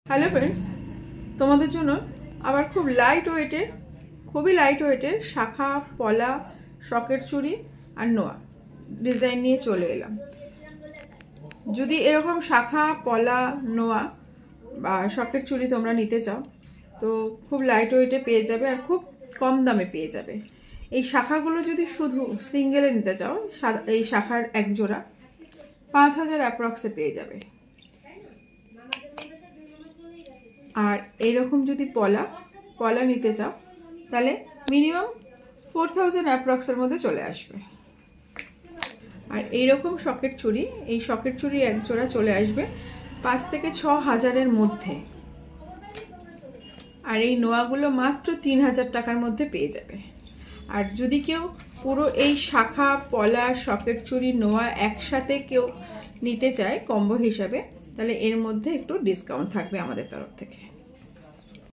Hello friends, তোমাদের জন্য আবার খুবই লাইট ওয়েটের শাখা, পলা, সকেট চুড়ি আর নোয়া ডিজাইন নিয়ে চলে এলাম। যদি এরকম শাখা, পলা, নোয়া বা সকেট চুড়ি তোমরা নিতে চাও তো খুব লাইট ওয়েটে পেয়ে যাবে আর খুব কম দামে পেয়ে যাবে। এই শাখাগুলো যদি শুধু সিঙ্গেলে নিতে চাও, এই শাখার এক জোড়া 5000 অ্যাপ্রক্সে পেয়ে যাবে। আর এইরকম যদি পলা নিতে চাও তাহলে মিনিমাম 4000 অ্যাপ্রক্সের মধ্যে চলে আসবে। আর এইরকম সকেট চুড়ি এক জোড়া চলে আসবে 5 থেকে 6000-এর মধ্যে। আর এই নোয়াগুলো মাত্র 3000 টাকার মধ্যে পেয়ে যাবে। আর যদি কেউ পুরো এই শাখা, পলা, সকেট চুড়ি, নোয়া একসাথে কেউ নিতে চায় কম্বো হিসাবে, তাহলে এর মধ্যে একটু ডিসকাউন্ট থাকবে আমাদের তরফ থেকে।